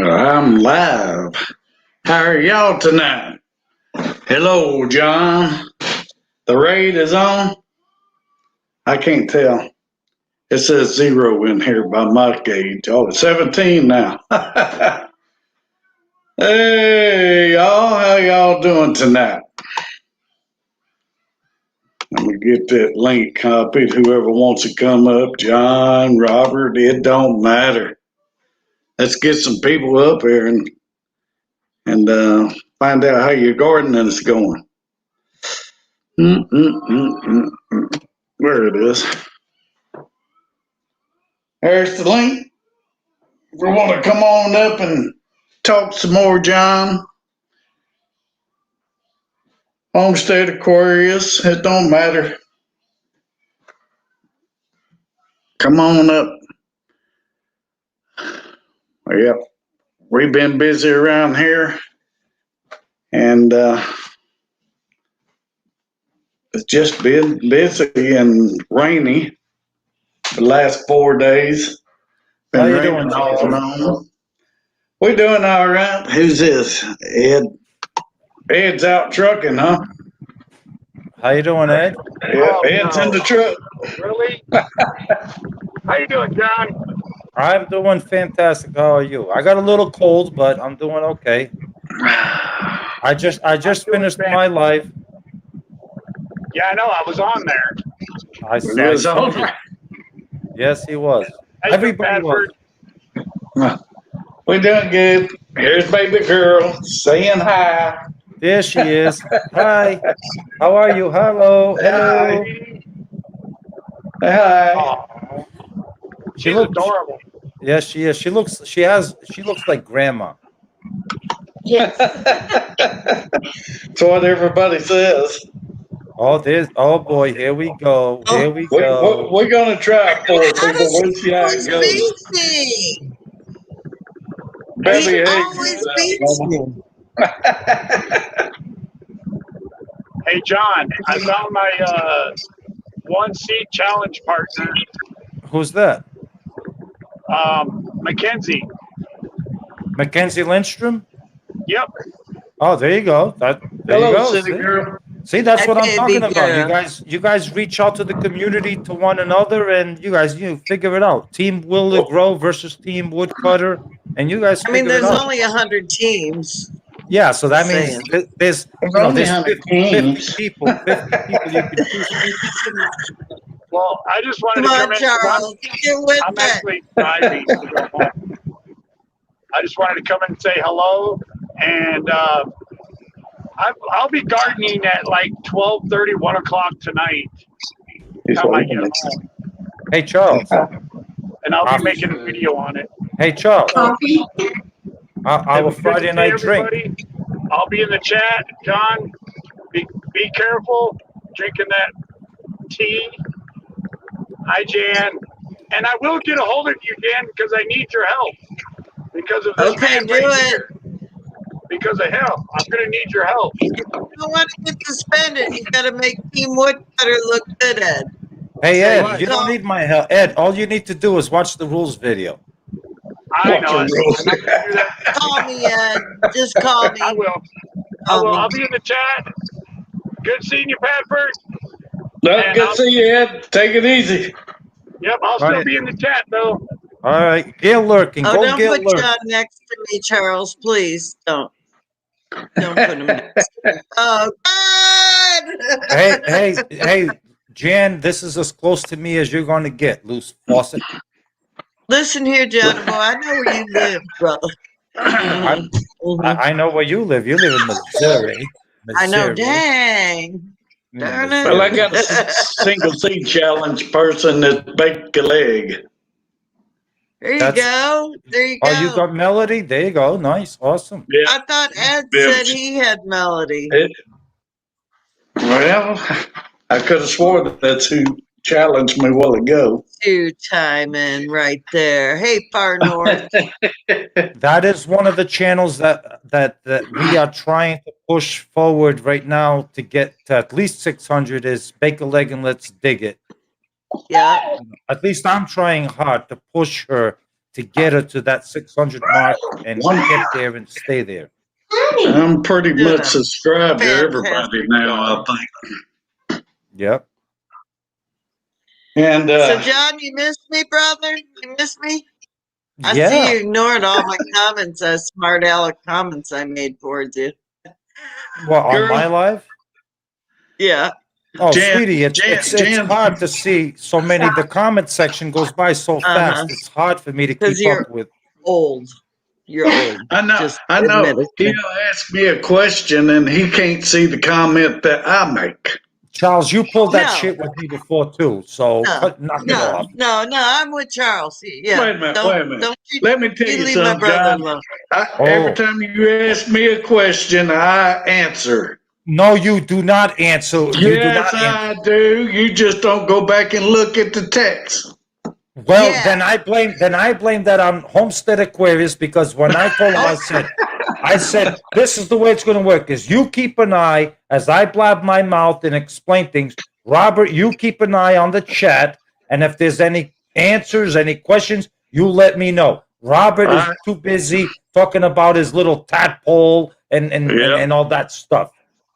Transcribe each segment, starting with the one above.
I'm live. How are y'all tonight? Hello, John. The raid is on? I can't tell. It says 0 in here by my gauge. Oh, it's 17 now. Hey, y'all. How y'all doing tonight? Let me get that link copied. Whoever wants to come up, John, Robert, it don't matter. Let's get some people up here and find out how your gardening is going. Where it is. There's the link. If we want to come on up and talk some more, John. Homestead Aquarius, it don't matter. Come on up. Yep, we've been busy around here, and it's just been busy and rainy the last 4 days. How Been you raining doing, off and Charles? on. We're doing all right. Who's this? Ed. Ed's out trucking, huh? How you doing, Ed? Yeah, Ed's in the truck. Really? How you doing, John? I'm doing fantastic. How are you? I got a little cold, but I'm doing okay. I just finished my live. Yeah, I know. I was on there. I saw you. Yes, he was. Hey, Everybody was. Bradford. We're doing good. Here's baby girl saying hi. There she is. Hi. How are you? Hello. Hello. Hi. Aw. She She's looks. adorable. Yes, she is. She looks. She looks like grandma. That's what everybody says. Oh, oh boy. Here we go. Here we go. We're gonna try for it, How people. does We'll see how he it always goes. beats me? Baby, He hey. always beats me. Hey, John, I found my one seed challenge partner, Who's that? Mackenzie. Mackenzie Lindstrom. Yep. Oh, there you go. There Hello, you go. city girl. See, that's what I'm Okay, talking big about. girl. You guys reach out to the community, to one another, and you guys, figure it out. Team Will Grow versus Team Woodcutter, and you guys I mean, figure it there's out. only 100 teams. Yeah, so that Just means saying. there's only there's 100 50 teams. people you can choose from. Well, I just wanted Come to on, come in. Charles. Get with I'm it. actually driving to go home. I just wanted to come in and say hello, and I'll be gardening at like 12:30, 1 o'clock tonight. Time I get home, Hey Charles. and I'll be making a video on it. Hey Charles. Coffee? Our Friday night drink. Everybody, I'll be in the chat. John, be careful drinking that tea. Hi, Jan. And I will get a hold of you, Jan, because I need your help. Because of this Okay, man do right it. here. Because of him. I'm going to need your help. You don't want to get suspended. You got to make Team Woodcutter look good, Ed. Hey So Ed, you don't need my help. Ed, all you need to do is watch the rules video. I know it. I'm not going to do that. Call me, Ed. Just call me. I will. I'll be in the chat. Good seeing you, Padford. Good to see you, Ed. Take it easy. Yep, I'll still be in the chat, though. All right, Gail lurking. Oh, Go don't Gail put lurking. John next to me, Charles. Please don't. Don't put him next to me. Oh, God! Hey, Jan, this is as close to me as you're going to get, loose faucet. Listen here, Genevieve. I know where you live, brother. I know where you live. You live in Missouri. I know. Dang. Darn it. Well, I got a single seed challenge person that baked a leg. There you go. There you go. Oh, you got Melody? There you go. Nice. Awesome. Yeah. I thought Ed said he had Melody. Well, I could have swore that's who challenged me a while ago. Two timing right there. Hey, Far North. That is one of the channels that we are trying to push forward right now to get to at least 600 is Bake a Leg and Let's Dig It. Yeah. At least I'm trying hard to push her to get her to that 600 mark and One- get there and stay there. I'm pretty Did much a subscribed to everybody fantastic now, job. I think. Yep. And So, John, you missed me, brother? You missed me? I see Yeah. you ignored all my comments, smart aleck comments I made towards you. Well, on Girl. my live? Yeah. Oh, Jan- sweetie, it's Jan- hard to see so many. The comment section goes by so fast. It's hard for me to 'Cause keep you're- up with. Old. You're old. I know. Just I know. admit it. He'll ask me a question and he can't see the comment that I make. Charles, you pulled that No. shit with me before too, so No. knock it No, off. no, I'm with Charles. Yeah. Wait a minute, Don't, wait a minute. Don't you, Let me tell you you leave my something, brother John. alone. Every Oh. time you ask me a question, I answer. No, you do not answer. You do Yes, not answer. I do. You just don't go back and look at the text. Well, Yeah. then I blame that on Homestead Aquarius, because when I told him, I said, this is the way it's going to work: is you keep an eye as I blab my mouth and explain things. Robert, you keep an eye on the chat, and if there's any answers, any questions, you let me know. Robert is too busy talking about his little tadpole and all that stuff.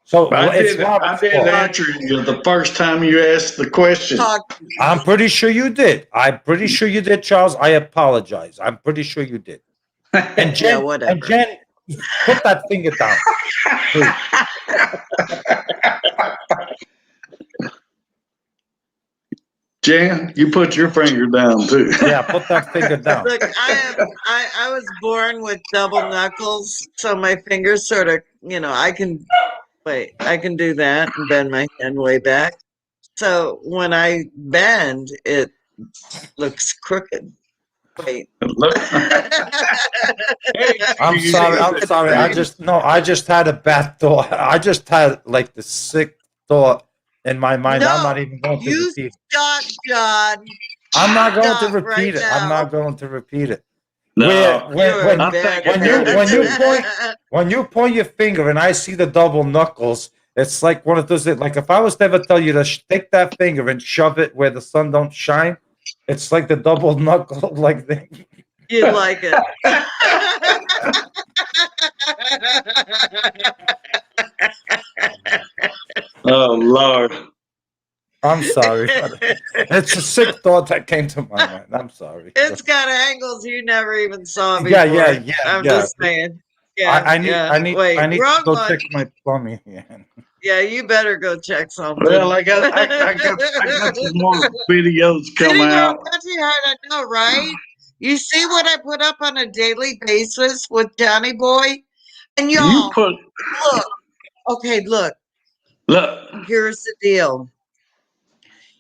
So I it's did Robert's fault. answer you the first time you asked the question. Talk. I'm pretty sure you did. I'm pretty sure you did, Charles. I apologize. I'm pretty sure you did. And Jen, Yeah, whatever. and Jen, put that finger down. Please. Jan, you put your finger down too. Yeah, put that finger down. Look, I was born with double knuckles, so my fingers sort of, I can do that and bend my hand way back. So when I bend, it looks crooked. Wait. Look. I'm sorry. I just had a bad thought. I just had like the sick thought in my mind. I'm No, not even going to you repeat it. stop, John. I'm not going to Stop repeat right it. I'm now. not going to repeat it. No. You're When a I'm bad thinking- person. when you point your finger and I see the double knuckles, it's like one of those. Like if I was to ever tell you to take that finger and shove it where the sun don't shine, it's like the double knuckle, like the. You like it. Oh Lord. I'm sorry. It's a sick thought that came to my mind. I'm sorry. It's got angles you never even saw before. Yeah. I'm yeah. just saying. Yeah, I need Wait, to wrong go one. check my plumbing again. Yeah, you better go check something. Well, I got some more videos City come Girl out. Country Heart, I know, right? You see what I put up on a daily basis with Johnny Boy? And You y'all, put look. Okay, look. look. Here's the deal.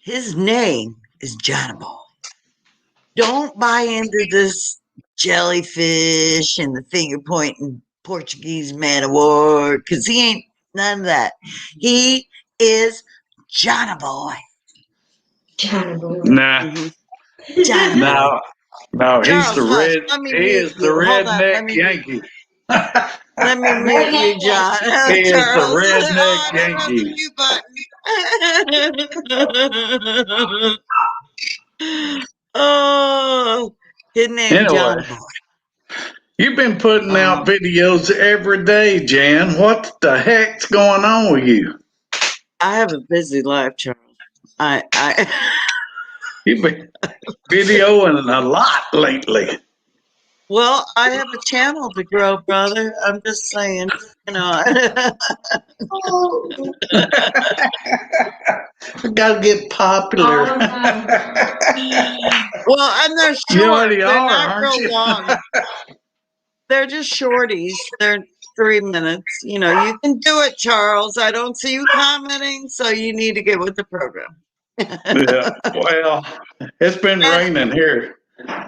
His name is Johnny Boy. Don't buy into this jellyfish and the finger pointing Portuguese man of war, because he ain't none of that. He is Johnny Boy. Nah. Johnny Boy. No, he's Charles, the hush. red. Let me He is mute the you. Hold on, let redneck me- Yankee. Let me mute you, John. He is the Charles. redneck I don't know the Yankee. mute button. Oh, his name's Anyway. Johnny Boy. You've been putting out videos every day, Jan. What the heck's going on with you? I have a busy life, Charles. I You've been videoing a lot lately. Well, I have a channel to grow, brother. I'm just saying, I gotta get popular. Well, and they're short. You already They're are, not aren't real you? long. They're just shorties. They're 3 minutes. You can do it, Charles. I don't see you commenting, so you need to get with the program. Yeah. Well, it's been raining here.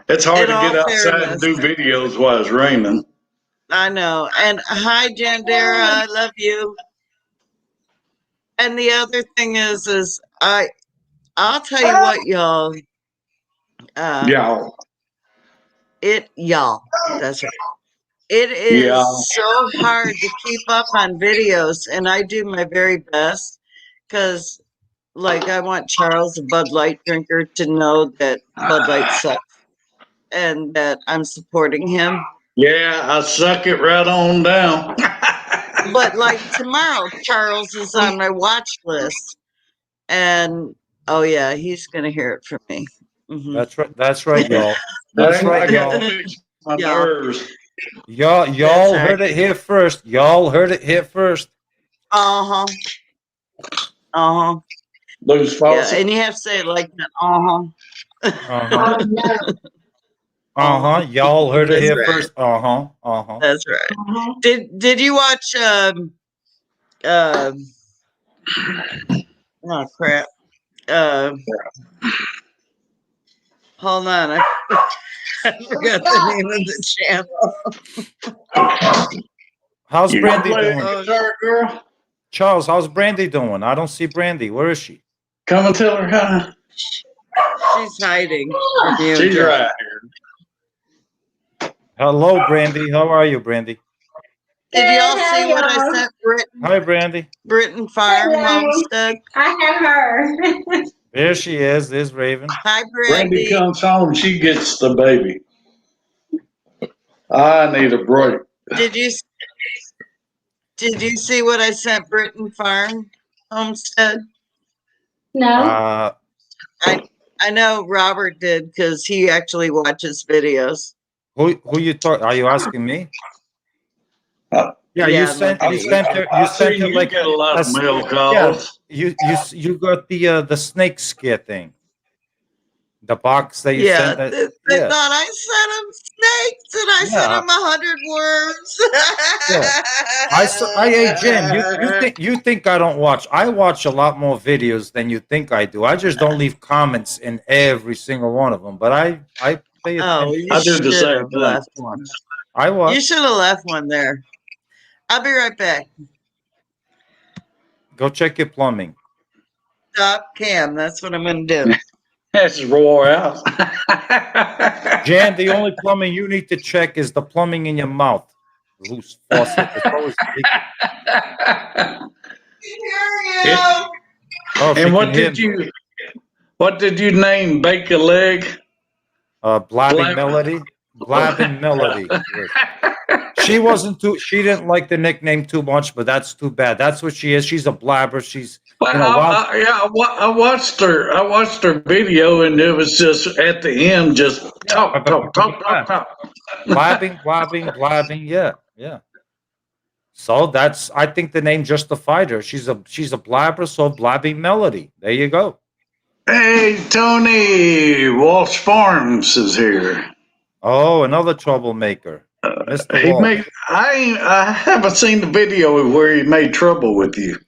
It's hard In to all get outside and do videos while it's raining. I know. And hi, Jandera. I love you. And the other thing is I'll tell you what, y'all. Yeah. Y'all. That's right. It is so hard to keep up on videos, and I do my very best because, I want Charles, a Bud Light drinker, to know that Bud Light sucks. and that I'm supporting him. Yeah, I suck it right on down. But like tomorrow, Charles is on my watch list, and oh yeah, he's gonna hear it from me. Mhm. That's right, y'all. That's I right, got y'all. to fix my Yeah. nerves. Y'all That's heard right. it here first. Y'all heard it here first. Uh huh. Uh huh. Loose Yeah, faucet. and you have to say it like that. Uh huh. Uh-huh. No. Uh-huh. Y'all heard it That's here right. first. Uh-huh. Uh-huh. That's right. Uh-huh. Did you watch um oh crap. Hold on, I forgot the name of the channel. How's You Brandy play doing? the guitar, girl? Charles, how's Brandy doing? I don't see Brandy. Where is she? Come and tell her hi. She's hiding from you. She's John. right here. Hello, Brandy. How are you, Brandy? Did y'all Good, see what I y'all? sent Hi, Brandy. Britton Farm Hello. Homestead? I have her. There she is. There's Raven. Hi, Brandy Brandy. comes home, she gets the baby. I need a break. Did you see what I sent Britton Farm Homestead? No. I know Robert did because he actually watches videos. Who you talk? Are you asking me? Uh, Yeah, Yeah, you sent that's you me. sent her I you see sent her you like get a lot of a- mail yeah, calls. you got the snake scare thing. The box that you Yeah, sent that they yeah. thought I sent him snakes and I sent Yeah. him 100 worms. Hey Jen, you think I don't watch? I watch a lot more videos than you think I do. I just don't leave comments in every single one of them. But I pay Oh, attention. you I do the should same have thing. left one. I You watch. should have left one there. I'll be right back. Go check your plumbing. Stop cam. That's what I'm going to do. That's roar out. Jan, the only plumbing you need to check is the plumbing in your mouth. Loose faucet. It's always leaking. Here Oh, she And can hear me. what did you name Bake a Leg? Blabbing Blab- Melody. Blabbing Melody. She didn't like the nickname too much, but that's too bad. That's what she is. She's a blabber. She's Well, you know, I watched her. I watched her video, and it was just at the end, just talk. blabbing. Yeah. So I think the name justified her. She's a blabber, so blabbing Melody. There you go. Hey, Tony, Walsh Farms is here. Oh, another troublemaker. Mr. He Walsh. made. I haven't seen the video where he made trouble with you.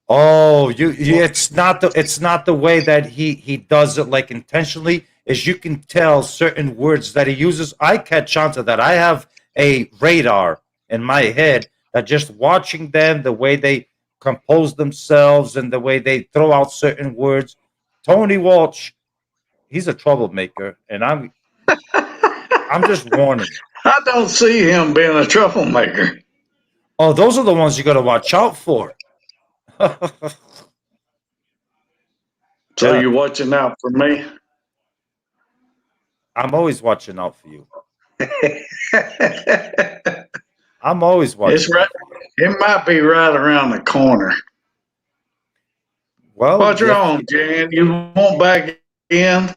Oh, it's not the way that he does it like intentionally. As you can tell, certain words that he uses, I catch on to that. I have a radar in my head that just watching them, the way they compose themselves and the way they throw out certain words. Tony Walsh, he's a troublemaker, and I'm just warning you. I don't see him being a troublemaker. Oh, those are the ones you got to watch out for. So Yeah. you're watching out for me. I'm always watching out for you. I'm always watching. It's right. It might be right around the corner. Well, What's wrong, Jan? You won't back in?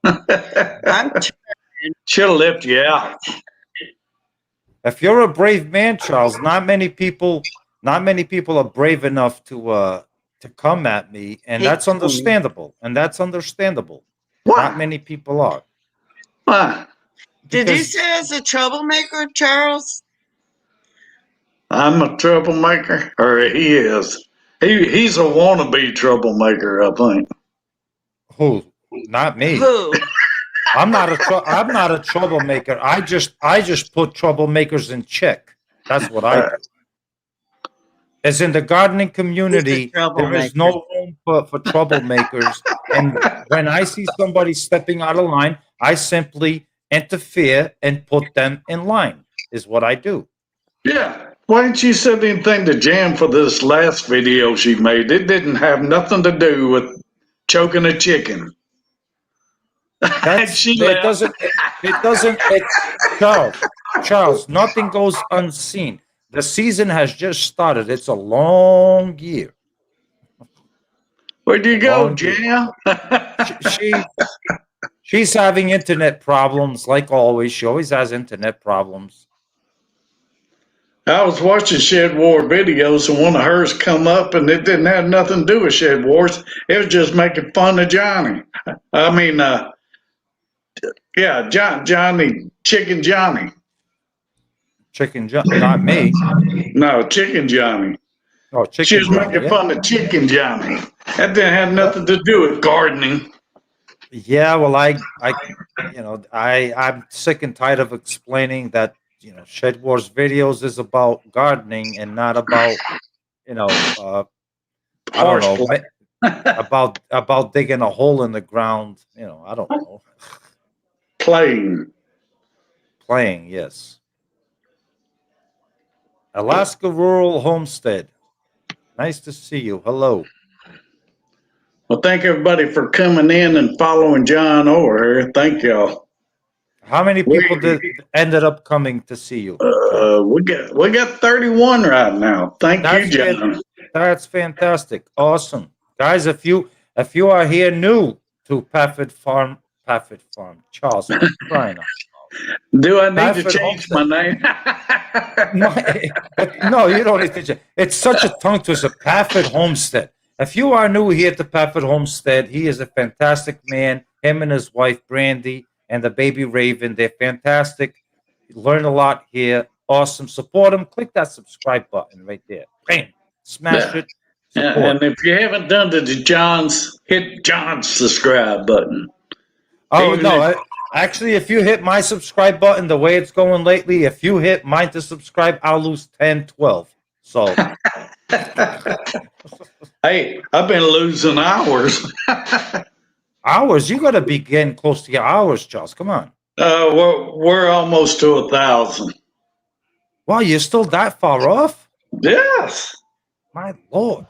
I'm Should have left you out. if you're a brave man, Charles, not many people are brave enough to come at me, and Hey, that's Tony. understandable. Why? Not many people are. Why? Did you Because- say as a troublemaker, Charles? I'm a troublemaker, or he is. He's a wannabe troublemaker, I think. Who? Not me. Who? I'm not a troublemaker. I just put troublemakers in check. That's what I do. As in the gardening community, there is no room for troublemakers. And when I see somebody stepping out of line, I simply interfere and put them in line, is what I do. Yeah. Why didn't you say anything to Jan for this last video she made? It didn't have nothing to do with choking a chicken. That's She it. left. Charles, nothing goes unseen. The season has just started. It's a long year. Where'd you go, Long Jam? She she's having internet problems, like always. She always has internet problems. I was watching Shed War videos and one of hers come up and it didn't have nothing to do with Shed Wars. It was just making fun of Johnny. I mean, yeah, Johnny, Chicken Johnny. Not me. No, Chicken Johnny. Oh, She was Johnny, making yeah. fun of Chicken Johnny. That didn't have nothing to do with gardening. Yeah, well, I'm sick and tired of explaining that, Shed Wars videos is about gardening and not about, I don't know, Horseplay. about digging a hole in the ground. I don't know. Playing. Playing, yes. Alaska Rural Homestead. Nice to see you. Hello. Well, thank everybody for coming in and following John over here. Thank y'all. How many people ended up coming to see you? We got 31 right now. Thank That's you, John. That's fantastic. Awesome. Guys, if you are here new to Pafford Farm, Charles, I'm crying out. Do I need to Pafford change my name? No, you don't need to change. It's such a tongue twister. Pafford Homestead. If you are new here to Pafford Homestead, he is a fantastic man. Him and his wife, Brandy, and the baby Raven, they're fantastic. You learn a lot here. Awesome. Support them. Click that subscribe button right there. Bam. Smash it. Support. And if you haven't done it to John's, hit John's subscribe button. Oh, Even no. Actually, if you hit my subscribe button the way it's going lately, if you hit mine to subscribe, I'll lose 10, 12. So. Hey, I've been losing hours. Hours? You got to be getting close to your hours, Charles. Come on. We're almost to 1,000. Wow, you're still that far off? Yes. My Lord.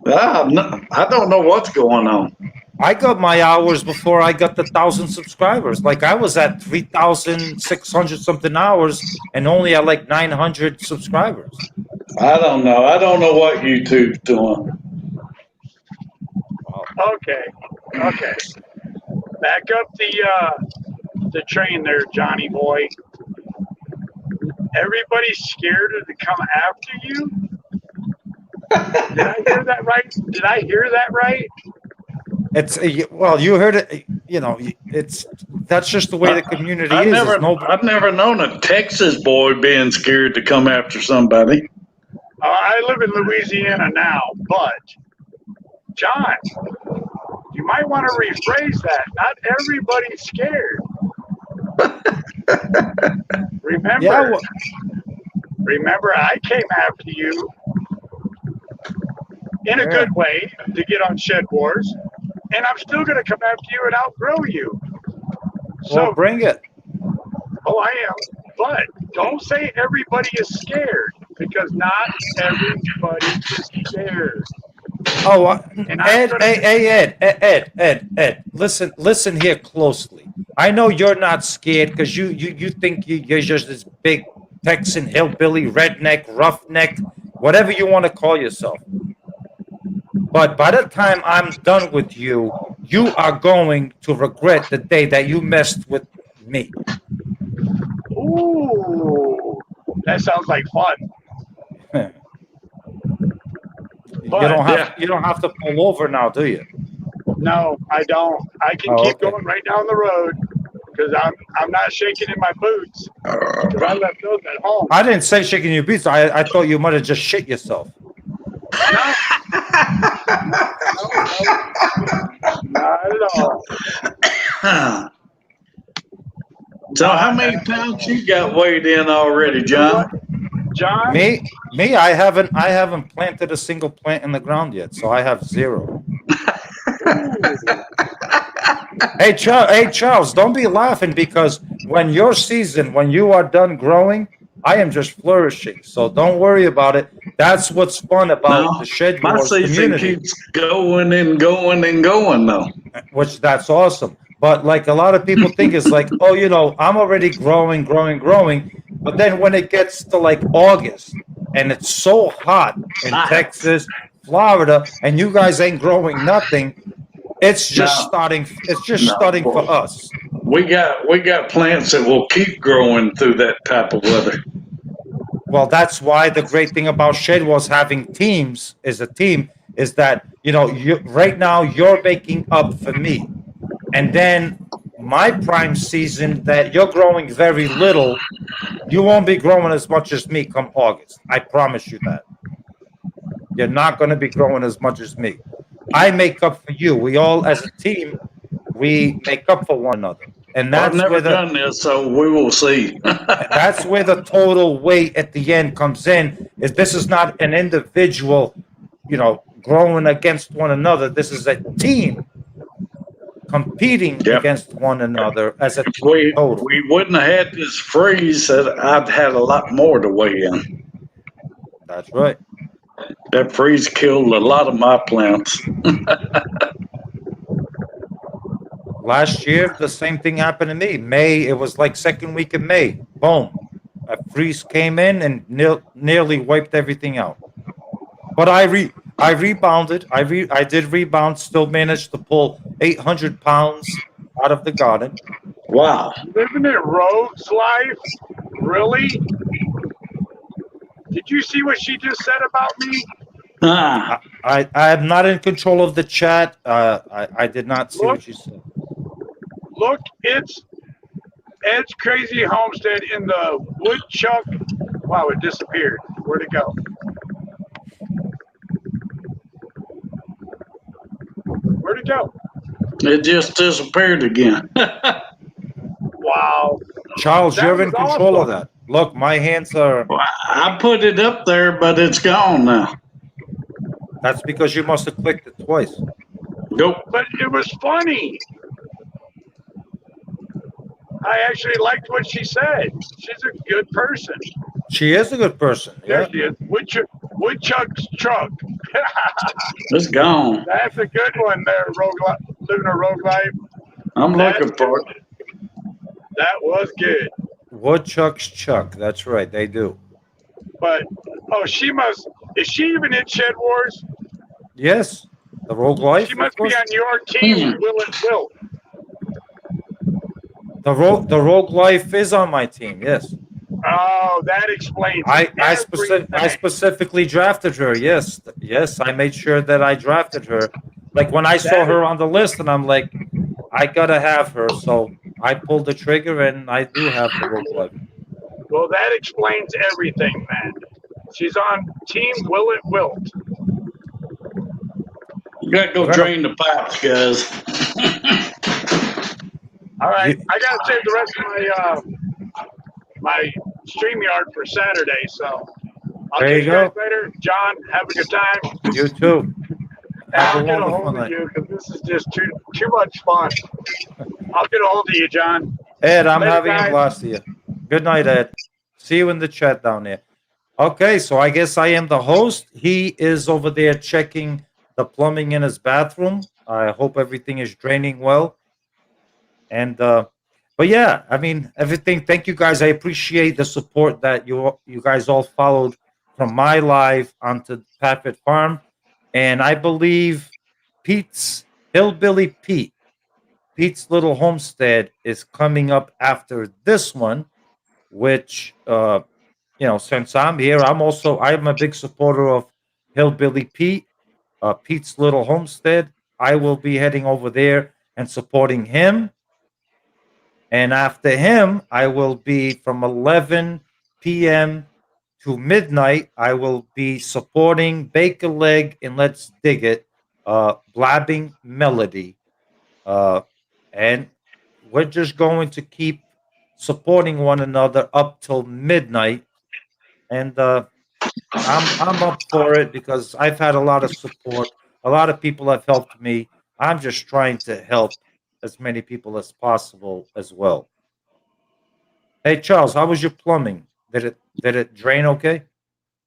I don't know what's going on. I got my hours before I got the 1,000 subscribers. Like I was at 3,600 something hours and only at like 900 subscribers. I don't know. I don't know what YouTube's doing. Okay. Back up the train there, Johnny boy. Everybody's scared to come after you? Did I hear that right? It's well, you heard it. That's just the way the community is. I've never known a Texas boy being scared to come after somebody. I live in Louisiana now, but John, you might want to rephrase that. Not everybody's scared. Remember, I came after you in a good way to get on Shed Wars, and I'm still going to come after you and outgrow you. So bring it. Oh, I am. But don't say everybody is scared, because not everybody is scared. Oh, Ed, listen here closely. I know you're not scared because you think you're just this big Texan hillbilly, redneck, roughneck, whatever you want to call yourself. But by the time I'm done with you, you are going to regret the day that you messed with me. Ooh, that sounds like fun. You don't have to pull over now, do you? No, I don't. I can keep going right down the road because I'm not shaking in my boots because I left those at home. I didn't say shaking your boots. I thought you might have just shit yourself. No. Not at all. So how many pounds you got weighed in already, John? John? Me, I haven't planted a single plant in the ground yet, so I have 0. Hey Charles, don't be laughing because when you are done growing, I am just flourishing. So don't worry about it. That's what's fun about the Shed Wars community. My season keeps going and going and going, though. Which that's awesome. But like a lot of people think it's like, oh, I'm already growing. But then when it gets to like August and it's so hot in Texas, Florida, and you guys ain't growing nothing, it's just No. starting. It's just No, starting boy. for us. We got plants that will keep growing through that type of weather. Well, that's why the great thing about Shadwell's having teams is that right now you're making up for me, and then my prime season that you're growing very little, you won't be growing as much as me come August. I promise you that. You're not going to be growing as much as me. I make up for you. We all, as a team, we make up for one another, and I've that's never where done this, so we will see. that's where the total weight at the end comes in. Is this is not an individual, growing against one another. This is a team competing Yep. against one another as a If we total. wouldn't have had this freeze, I'd had a lot more to weigh in. That's right. That freeze killed a lot of my plants. Last year, the same thing happened to me. It was like second week of May. Boom. A freeze came in and nearly wiped everything out. But I rebounded. I did rebound, still managed to pull 800 pounds out of the garden. Wow. Living it rogue's life? Really? Did you see what she just said about me? Ah, I am not in control of the chat. I did not see what you said. Look, it's Ed's Crazy Homestead in the woodchuck. Wow, it disappeared. Where'd it go? Where'd it go? it just disappeared again. Wow. Charles, That you're in was control of awesome. that. Look, my hands are. I put it up there, but it's gone now. That's because you must have clicked it twice. Nope. But it was funny. I actually liked what she said. She's a good person. She is a good person. There Yeah. she is. Woodchuck's truck. It's gone. That's a good one there, living a rogue life. I'm That's looking for it. That was good. Woodchuck's Chuck. That's right. They do. But, is she even in Shed Wars? Yes. The Rogue Life. She of must be course. on your team, Will and Will. The Rogue Life is on my team. Yes. Oh, that explains I everything. specifically drafted her. Yes. Yes. I made sure that I drafted her. Like when I saw her on the list, and I'm like, I gotta have her. So I pulled the trigger, and I do have the Rogue Life. Well, that explains everything, man. She's on Team Will It Wilt. You gotta go drain the pipes, guys. All right, I gotta save the rest of my StreamYard for Saturday, so I'll There see you you guys go. later. John, have a good time. You too. Have I'll a get a wonderful hold of night. you because this is just too much fun. I'll get a hold of you, John. Ed, I'm Later, having guys. a blast here. Good night, Ed. See you in the chat down there. Okay, so I guess I am the host. He is over there checking the plumbing in his bathroom. I hope everything is draining well. And but yeah, I mean everything. Thank you guys. I appreciate the support that you guys all followed from my live onto Paffett Farm, and I believe Pete's Hillbilly Pete's Little Homestead is coming up after this one, which since I'm here, I'm a big supporter of Hillbilly Pete, Pete's Little Homestead. I will be heading over there and supporting him. And after him, I will be from 11 p.m. to midnight. I will be supporting Bake a Leg and Let's Dig It, Blabbing Melody. And we're just going to keep supporting one another up till midnight. And I'm up for it because I've had a lot of support. A lot of people have helped me. I'm just trying to help as many people as possible as well. Hey Charles, how was your plumbing? Did it drain okay?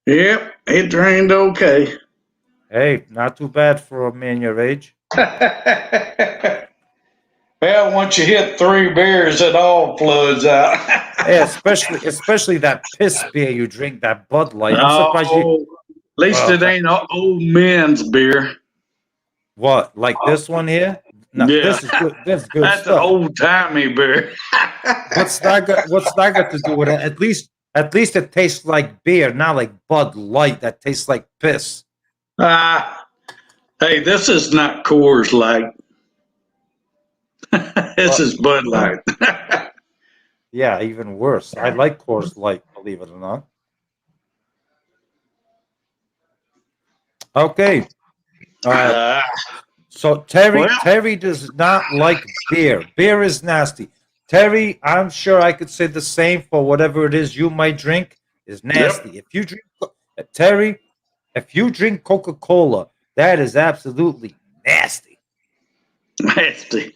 Yep, it drained okay. Hey, not too bad for a man your age. Well, once you hit 3 beers, it all floods out. Yeah, especially that piss beer you drink, that Bud Light. I'm surprised you. Oh, at least Well, it ain't old men's beer. what, like this one here? No, Yeah, this is good. This is good that's an stuff. old timey beer. What's that got to do with it? At least it tastes like beer, not like Bud Light that tastes like piss. Ah, hey, this is not Coors Light. This Well, is Bud Light. yeah, even worse. I like Coors Light, believe it or not. Okay. Ah, So well, Terry does not like beer. Beer is nasty. Terry, I'm sure I could say the same for whatever it is you might drink is nasty. If you drink Terry, if you drink Coca-Cola, that is absolutely nasty. nasty.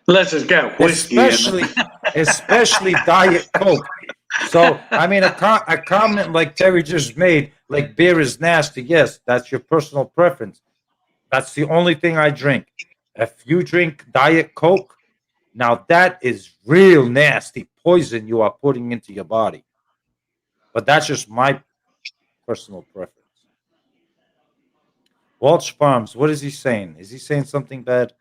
Unless it's got whiskey in Especially it. especially Diet Coke. So, I mean, a comment like Terry just made, like beer is nasty. Yes, that's your personal preference. That's the only thing I drink. If you drink Diet Coke, now that is real nasty poison you are putting into your body. But that's just my personal preference. Walsh Farms, what is he saying? Is he saying something bad?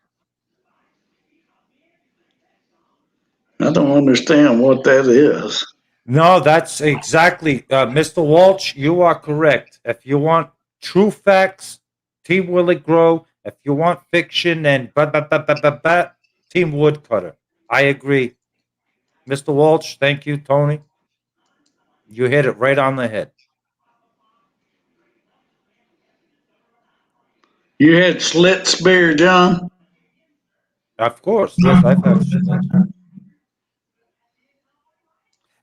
I don't understand what that is. No, that's exactly, Mr. Walsh. You are correct. If you want true facts, Team Will It Grow. If you want fiction and Team Woodcutter. I agree, Mr. Walsh. Thank you, Tony. You hit it right on the head. You had Schlitz beer, John? Of course, yes, I've had Schlitz.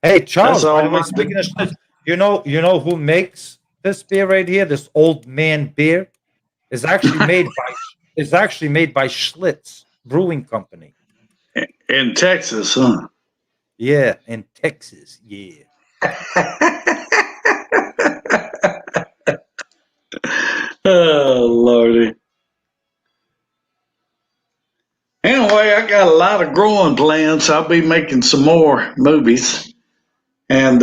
Hey, That's Charles. By the all way, I speaking do. of Schlitz, you know who makes this beer right here? This old man beer is actually made by Schlitz Brewing Company. In Texas, huh? Yeah, in Texas. Yeah. Oh, Lordy. Anyway, I got a lot of growing plans. I'll be making some more movies. And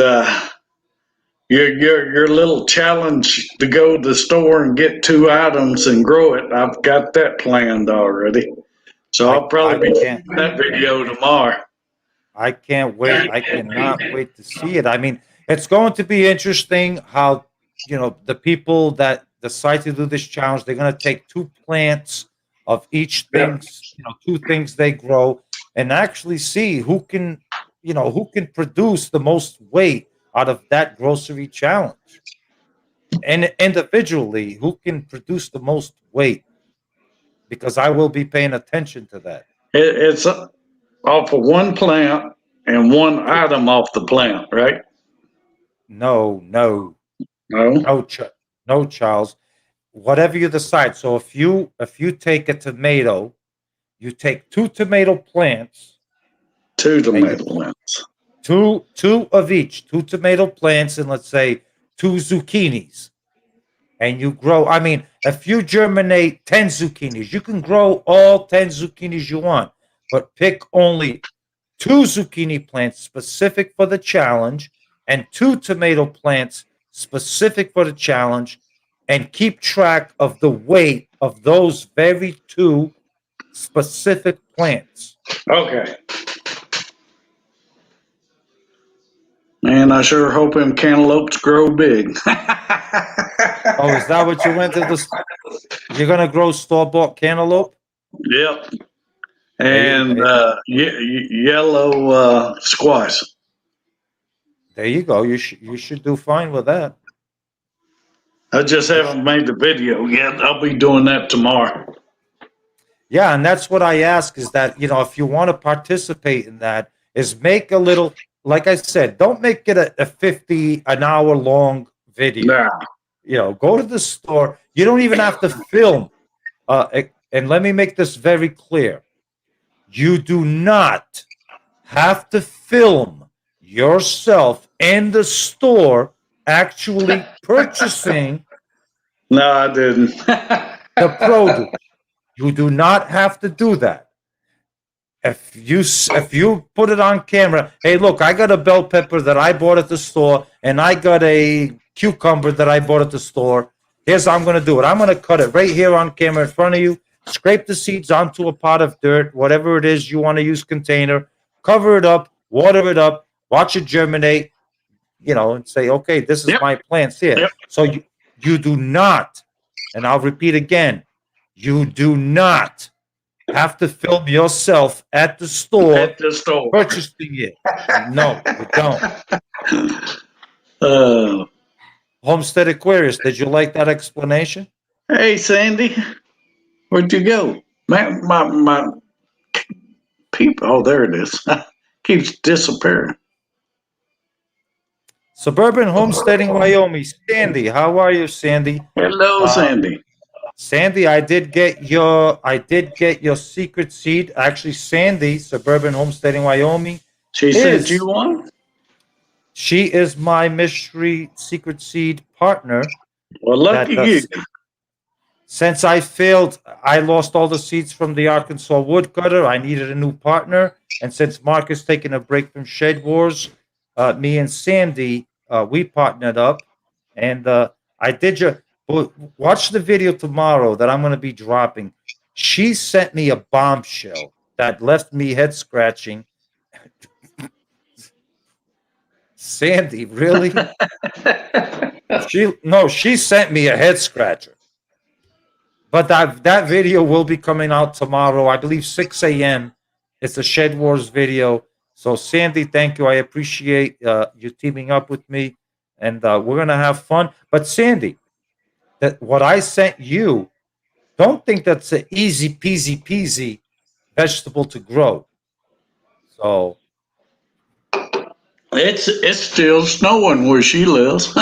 your little challenge to go to the store and get 2 items and grow it, I've got that planned already. So I I'll I probably be can't shooting that video tomorrow. I can't wait. I cannot wait to see it. I mean, it's going to be interesting how, the people that decide to do this challenge, they're going to take two plants of each Yeah. things, two things they grow, and actually see who can produce the most weight out of that grocery challenge. And individually, who can produce the most weight, because I will be paying attention to that. It's off of one plant and one item off the plant, right? No, no, No? no, no, Charles. Whatever you decide. So if you take a tomato, you take two tomato plants, 2 and you tomato plants. two of each, two tomato plants, and let's say two zucchinis, and you grow. I mean, if you germinate 10 zucchinis, you can grow all 10 zucchinis you want, but pick only two zucchini plants specific for the challenge and two tomato plants specific for the challenge, and keep track of the weight of those very two specific plants. Okay. Man, I sure hope them cantaloupes grow big. Oh, is that what you went to this? You're gonna grow store-bought cantaloupe? Yep. There you, And there, yellow squash. there you go. You should do fine with that. I just haven't made the video yet. I'll be doing that tomorrow. Yeah, and that's what I ask is that, if you want to participate in that, is make a little, like I said, don't make it a 50 an hour long video. Nah. Go to the store. You don't even have to film. And let me make this very clear. You do not have to film yourself in the store actually purchasing No, I didn't. the produce. You do not have to do that. You if you put it on camera, hey, look, I got a bell pepper that I bought at the store, and I got a cucumber that I bought at the store. Here's how I'm going to do it. I'm going to cut it right here on camera in front of you, scrape the seeds onto a pot of dirt, whatever it is you want to use container, cover it up, water it up, watch it germinate, and say, okay, this is Yep. my plants here. Yep. So you do not, and I'll repeat again, you do not have to film yourself at the store At the store. purchasing it. No, you don't. Homestead Aquarius, did you like that explanation? Hey, Sandy, where'd you go? My people. Oh, there it is. Keeps disappearing. Suburban Homesteading, Wyoming. Sandy, how are you, Sandy? Hello, Sandy. Sandy, I did get your secret seed. Actually, Sandy, Suburban Homesteading, Wyoming. She is- sent you one? She is my mystery secret seed partner. Well, lucky That you. does- Since I failed, I lost all the seeds from the Arkansas woodcutter. I needed a new partner. And since Mark is taking a break from Shed Wars, me and Sandy, we partnered up. And I did watch the video tomorrow that I'm going to be dropping. She sent me a bombshell that left me head scratching. Sandy, really? She sent me a head scratcher. But that video will be coming out tomorrow, I believe 6 a.m. It's a Shed Wars video. So Sandy, thank you. I appreciate you teaming up with me, and we're gonna have fun. But Sandy, that what I sent you, don't think that's an easy peasy vegetable to grow. So It's still snowing where she lives.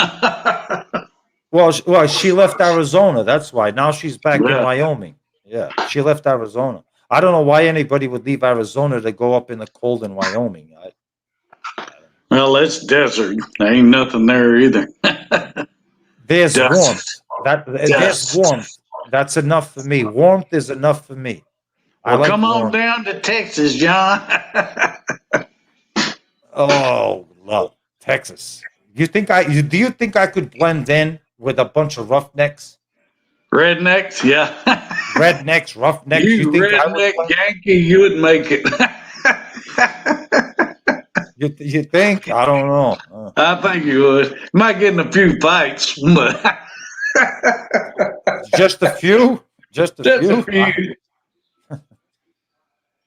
well, she left Arizona. That's why. Now she's back in Yeah. Wyoming. Yeah, she left Arizona. I don't know why anybody would leave Arizona to go up in the cold in Wyoming. Well, it's desert. There ain't nothing there either. There's Dust. warmth. There's Dust. warmth. That's enough for me. Warmth is enough for me. I Well, like come on warmth. down to Texas, John. Oh, love Texas. Do you think I could blend in with a bunch of roughnecks, Rednecks, yeah. rednecks, roughnecks? You think I redneck would, Yankee, you would make it. you think? I don't know. I think you would. Might get in a few fights, but Just a few. Just a just few. a few.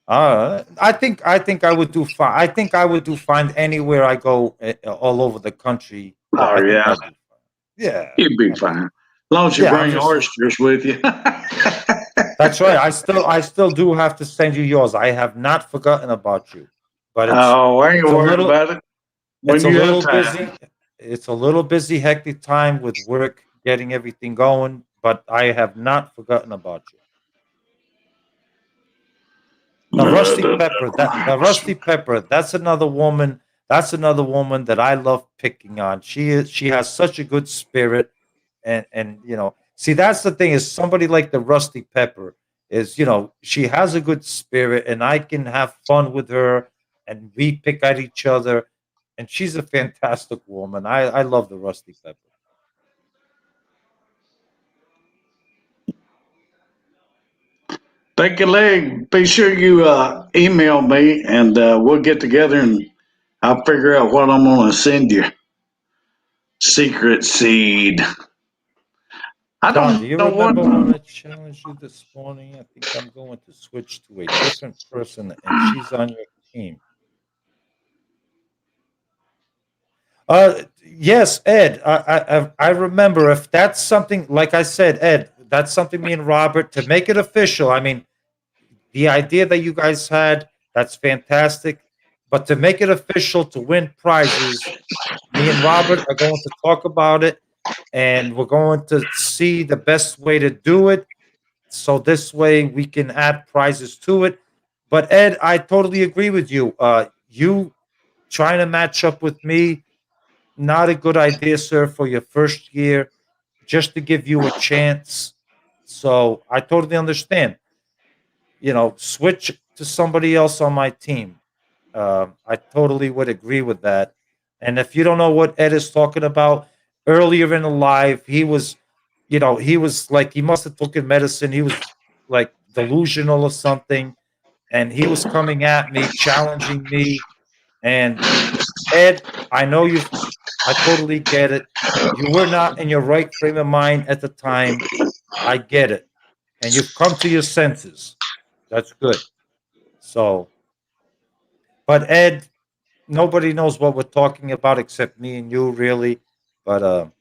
I think I would do fine. I think I would do fine anywhere I go, all over the country. Oh, I think yeah. I'd do fine. Yeah, You'd be fine. As long as you Yeah, I'm bring just- oysters with you. that's right. I still do have to send you yours. I have not forgotten about you, but Oh, I ain't it's a worried little- about it. When it's a you little have busy. time. It's a little busy, hectic time with work, getting everything going. But I have not forgotten about you. The rusty pepper. The rusty pepper. That's another woman. That's another woman that I love picking on. She has such a good spirit, and see, that's the thing, is somebody like the rusty pepper is, she has a good spirit, and I can have fun with her, and we pick at each other, and she's a fantastic woman. I love the rusty pepper. Take a leg. Be sure you email me, and we'll get together, and I'll figure out what I'm going to send you. Secret seed. I Don, don't do you know remember what. when I challenged you this morning? I think I'm going to switch to a different person, and she's on your team. Yes, Ed. I remember. If that's something, like I said, Ed, that's something me and Robert, to make it official. I mean, the idea that you guys had, that's fantastic. But to make it official, to win prizes, me and Robert are going to talk about it, and we're going to see the best way to do it. So this way we can add prizes to it. But Ed, I totally agree with you. You trying to match up with me, not a good idea, sir, for your first year, just to give you a chance. So I totally understand. Switch to somebody else on my team. I totally would agree with that. And if you don't know what Ed is talking about, earlier in the life, he was, he was like he must have taken medicine. He was like delusional or something, and he was coming at me, challenging me. And Ed, I know you. I totally get it. You were not in your right frame of mind at the time. I get it, and you've come to your senses. That's good. So, but Ed, nobody knows what we're talking about except me and you, really. But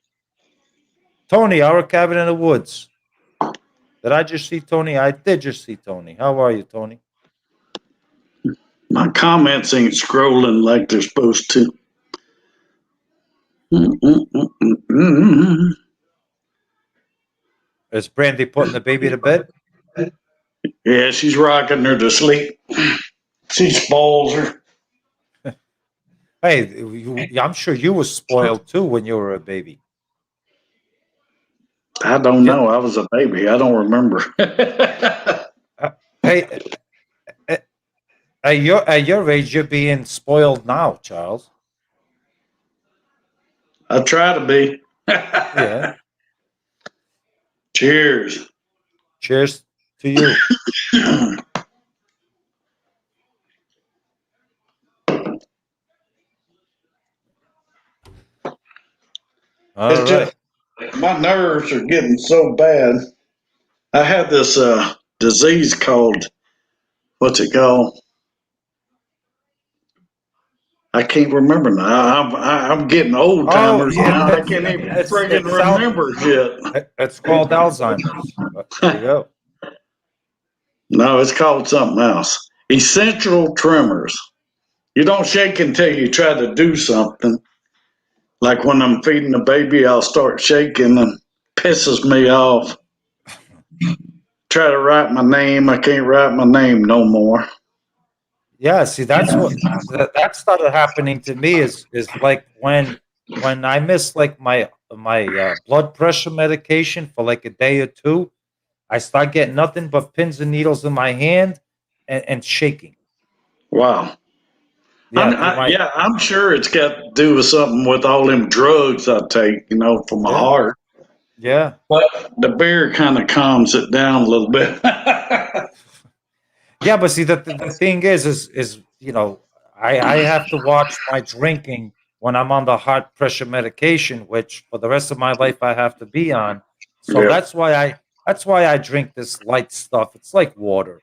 Tony, our cabin in the woods. Did I just see Tony? I did just see Tony. How are you, Tony? My comments ain't scrolling like they're supposed to. Mm-mm-mm-mm-mm. Is Brandy putting the baby to bed? Yeah, she's rocking her to sleep. She spoils her. Hey, I'm sure you were spoiled too when you were a baby. I don't know. I was a baby. I don't remember. Hey, at your age, you're being spoiled now, Charles. I try to be. Yeah. Cheers. Cheers to you. All It's right. just my nerves are getting so bad. I had this disease called, what's it called? I can't remember now. I'm getting old timers now. I can't even friggin' remember shit. It's called Alzheimer's. There you go. No, it's called something else. Essential tremors. You don't shake until you try to do something. Like when I'm feeding the baby, I'll start shaking and pisses me off. Try to write my name. I can't write my name no more. Yeah, see, that's what that started happening to me is like when I miss like my blood pressure medication for like a day or two, I start getting nothing but pins and needles in my hand and shaking. Wow. Yeah, through my Yeah, I'm sure it's got to do with something with all them drugs I take, for my yeah heart. yeah But the beer kind of calms it down a little bit. yeah. But see, the thing is I have to watch my drinking when I'm on the heart pressure medication, which for the rest of my life I have to be on. So Yeah. that's why I drink this light stuff. It's like water.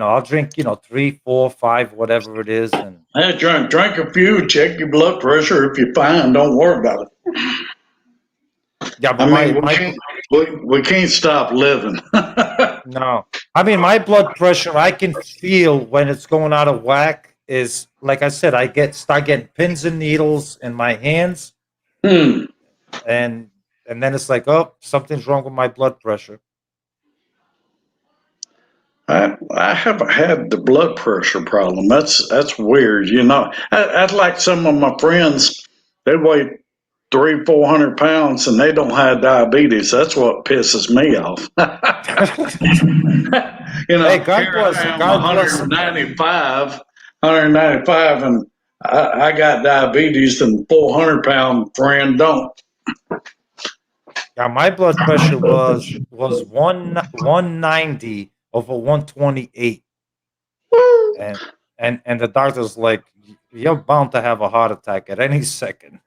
I'll drink, 3, 4, 5, whatever it is, and Hey, drink a few, check your blood pressure. If you're fine, don't worry about it. yeah. I But mean, we can't stop living. no, I mean my blood pressure. I can feel when it's going out of whack. Is like I said, I start getting pins and needles in my hands, Hmm. and then it's like, oh, something's wrong with my blood pressure. I haven't had the blood pressure problem. That's weird. I'd like some of my friends. They weigh 300-400 pounds and they don't have diabetes. That's what pisses me off. Hey, God Here bless I him. am, God bless him. 195, and I got diabetes, and 400-pound friend don't. Yeah, my blood pressure was 190 over 128, and the doctor's like, you're bound to have a heart attack at any second.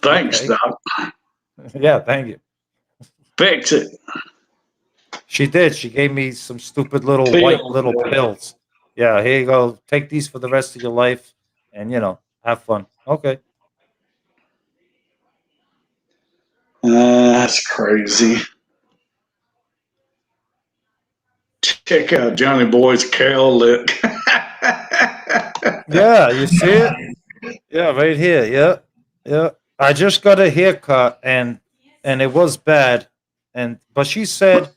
Thanks, Okay. Doc. Yeah, thank you. Fix it. She did. She gave me some stupid little Pills. white little pills. Yeah, here you go. Take these for the rest of your life, and have fun. Okay. That's crazy. Check out Johnny Boy's Cal lick. Yeah, you see it? Yeah, right here. Yeah, yeah. I just got a haircut, and it was bad, but she said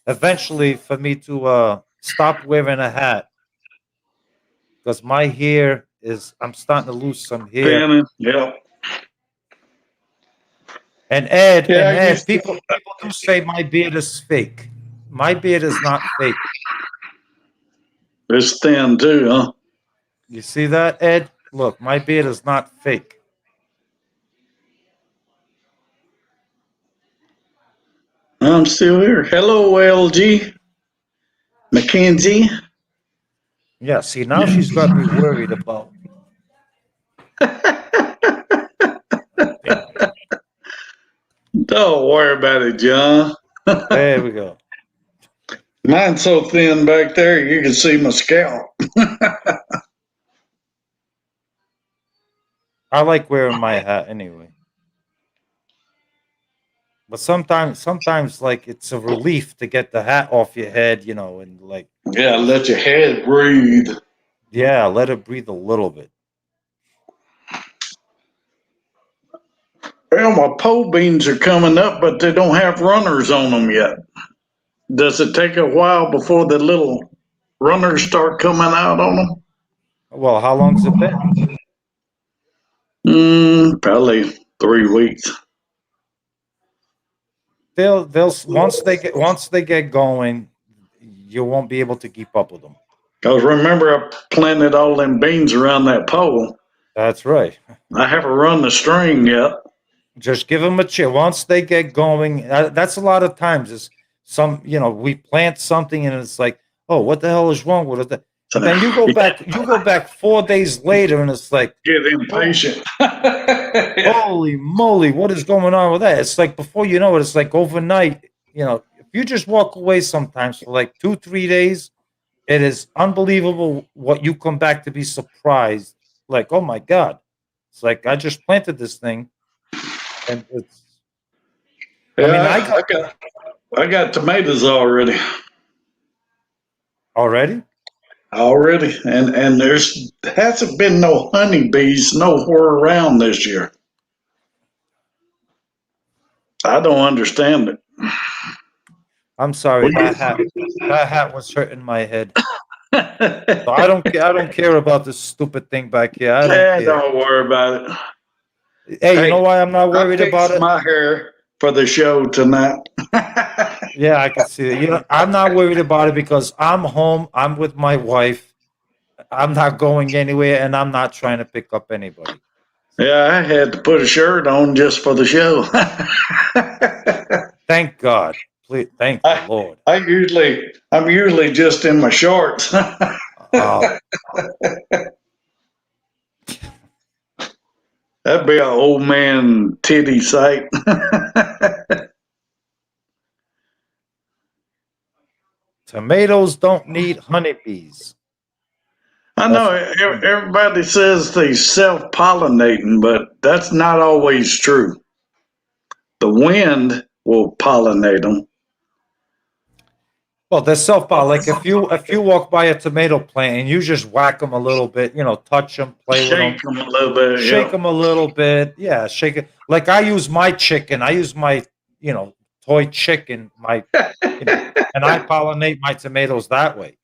eventually for me to stop wearing a hat because my hair I'm starting to lose some hair. Thinning. Yep. And Ed, Yeah, I used to. people do say my beard is fake. My beard is not fake. It's thin too, huh? You see that, Ed? Look, my beard is not fake. I'm still here. Hello, LG. Mackenzie. Yeah, see, now she's got me worried about. Don't worry about it, John. There we go. Mine's so thin back there, you can see my scalp. I like wearing my hat anyway. But sometimes, like it's a relief to get the hat off your head, you know, and like, Yeah, let your head breathe. yeah, let it breathe a little bit. Well, my pole beans are coming up, but they don't have runners on them yet. Does it take a while before the little runners start coming out on them? Well, how long's it been? Probably 3 weeks. They'll once they get going, you won't be able to keep up with them. Because remember, I planted all them beans around that pole. That's right. I haven't run the string yet. Just give them a chance. Once they get going, that's a lot of times. Is some, you know, we plant something and it's like, oh, what the hell is wrong with it? And then you go back 4 days later and it's like, Get impatient. holy moly, what is going on with that? It's like before you know it, it's like overnight. You know, if you just walk away sometimes for like 2-3 days, it is unbelievable what you come back to be surprised. Like, oh my God. It's like I just planted this thing. And it's Yeah, I got tomatoes already. already? Already. And there's hasn't been no honeybees nowhere around this year. I don't understand it. I'm sorry, Well, that hat was hurting my head. So I don't care about this stupid thing back here. I don't care. Don't worry about it. Hey, you know why I'm not worried I about fixed it? my hair for the show tonight. Yeah, I can see it. You know, I'm not worried about it because I'm home. I'm with my wife. I'm not going anywhere, and I'm not trying to pick up anybody. Yeah, I had to put a shirt on just for the show. Thank God. Please, thank the Lord. I'm usually just in my shorts. Oh, That'd be an old man titty sight. tomatoes don't need honeybees. I know everybody says they self-pollinating, but that's not always true. The wind will pollinate them. Well, they're self-pollinated. Like if you walk by a tomato plant and you just whack them a little bit, you know, touch them, play with them, Shake them a little bit. shake them a little bit, yeah, shake it. Like I use my chicken. I use my, you know, toy chicken. You know, and I pollinate my tomatoes that way.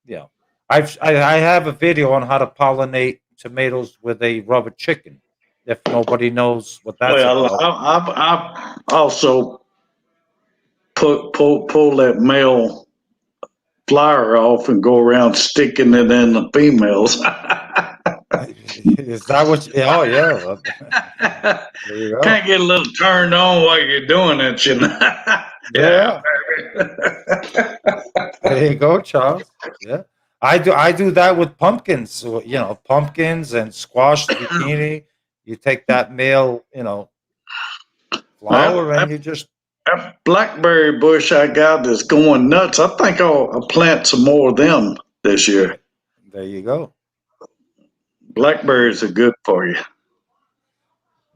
Yeah, I have a video on how to pollinate tomatoes with a rubber chicken. If nobody knows what that's Well, about. I also pull that male flower off and go around sticking it in the females. Is that what? Oh yeah. There you go. Can't get a little turned on while you're doing it, you know. Yeah. There you go, Charles. Yeah. I do that with pumpkins. So, you know, pumpkins and squash, zucchini. You take that male, you know, flower and you just That blackberry bush I got is going nuts. I think I'll plant some more of them this year. there you go. Blackberries are good for you.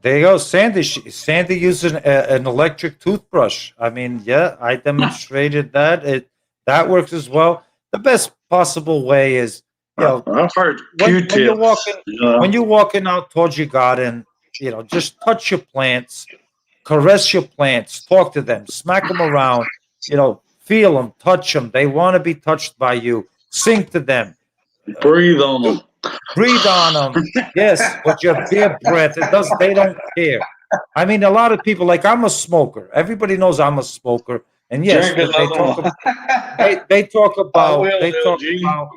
There you go. Sandy uses an electric toothbrush. I mean, yeah, I demonstrated that. That works as well. The best possible way is, you know, I've heard when Q-tips. when you're walking out towards your garden, you know, just touch your plants, caress your plants, talk to them, smack them around, you know, feel them, touch them. They want to be touched by you. Sing to them, Breathe on them. breathe on them. Yes, with your bare breath. They don't care. I mean, a lot of people, like I'm a smoker. Everybody knows I'm a smoker. And yes, Drink they another talk one. about, they talk I about, will, they talk LG. about,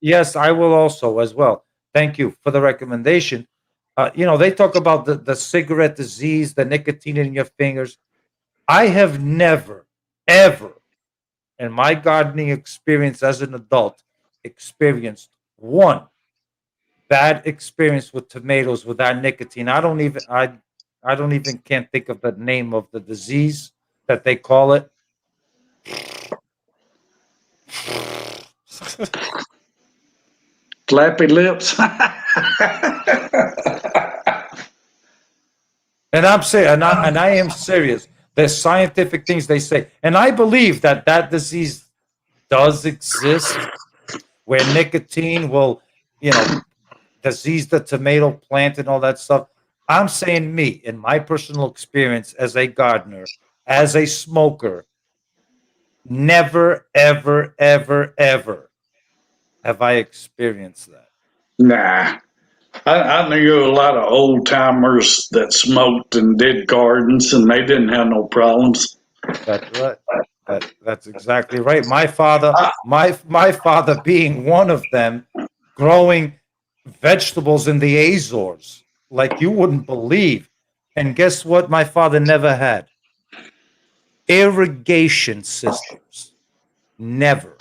Yes, I will also as well. Thank you for the recommendation. They talk about the cigarette disease, the nicotine in your fingers. I have never, ever, in my gardening experience as an adult, experienced one bad experience with tomatoes without nicotine. I don't even can't think of the name of the disease that they call it. Flappy lips. And I'm saying, and I am serious. There's scientific things they say, and I believe that that disease does exist, where nicotine will, disease the tomato plant and all that stuff. I'm saying me, in my personal experience as a gardener, as a smoker, never, ever, ever, ever have I experienced that. Nah. I knew a lot of old timers that smoked and did gardens, and they didn't have no problems. That's right. That's exactly right. My father, I, my father being one of them, growing vegetables in the Azores like you wouldn't believe. And guess what? My father never had irrigation systems. Never.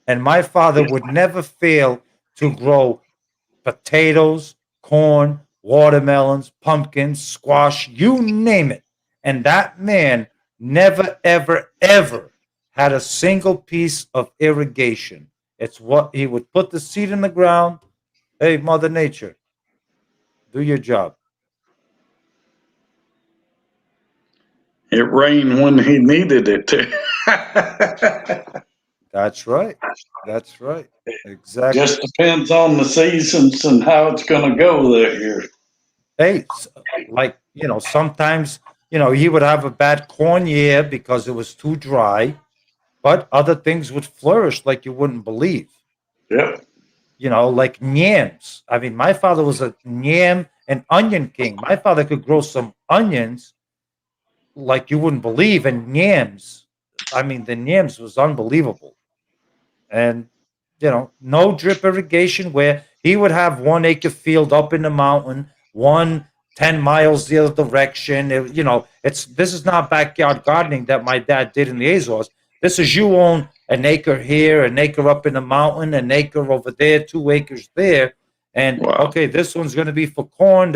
And my father would never fail to grow potatoes, corn, watermelons, pumpkins, squash, you name it. And that man never, ever, ever had a single piece of irrigation. It's what he would put the seed in the ground. Hey, Mother Nature, do your job. it rained when he needed it to. That's right. That's right. Exactly. Just depends on the seasons and how it's going to go that year. Hey, like, sometimes, he would have a bad corn year because it was too dry, but other things would flourish like you wouldn't believe. Yep. Like yams. I mean, my father was a yam and onion king. My father could grow some onions like you wouldn't believe, and yams. I mean, the yams was unbelievable. And no drip irrigation, where he would have 1 acre field up in the mountain, 10 miles the other direction. This is not backyard gardening that my dad did in the Azores. This is, you own an acre here, an acre up in the mountain, an acre over there, 2 acres there, and Wow. okay, this one's going to be for corn.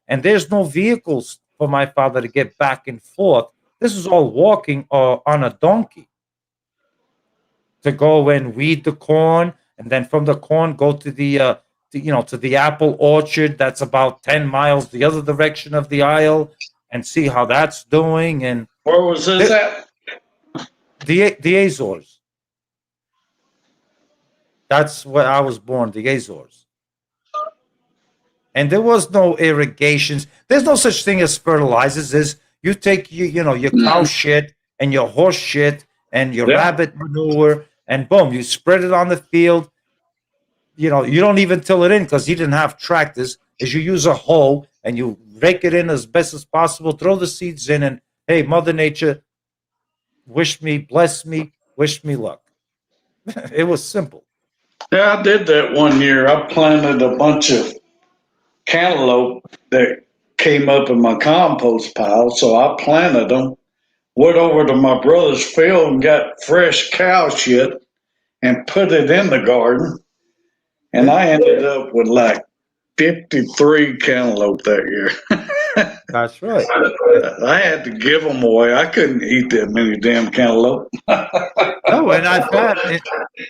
And there's no vehicles for my father to get back and forth. This is all walking on a donkey to go and weed the corn, and then from the corn go to the apple orchard that's about 10 miles the other direction of the aisle, and see how that's doing. And Where was this at? the Azores. That's where I was born, the Azores. And there was no irrigations. There's no such thing as fertilizers. There's, you take your cow shit and your horse shit and your Yeah. rabbit manure, and boom, you spread it on the field. You don't even till it in, because he didn't have tractors. Is you use a hoe and you rake it in as best as possible, throw the seeds in, and hey, Mother Nature, bless me, wish me luck. It was simple. Yeah, I did that one year. I planted a bunch of cantaloupe that came up in my compost pile, so I planted them. Went over to my brother's field and got fresh cow shit and put it in the garden. And I ended up with like 53 cantaloupe that year. That's right. I had to give them away. I couldn't eat that many damn cantaloupe. No, and I've had it,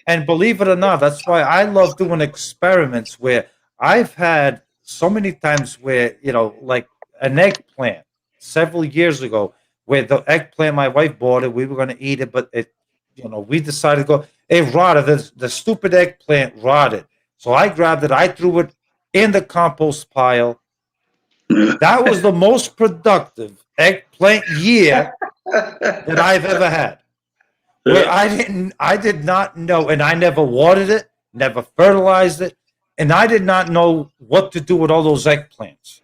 and believe it or not, that's why I love doing experiments, where I've had so many times where, like an eggplant several years ago, where the eggplant, my wife bought it, we were going to eat it, but we decided to go, it rotted. The stupid eggplant rotted. So I grabbed it, I threw it in the compost pile. That was the most productive eggplant year that I've ever had. Where I did not know, and I never watered it, never fertilized it, and I did not know what to do with all those eggplants.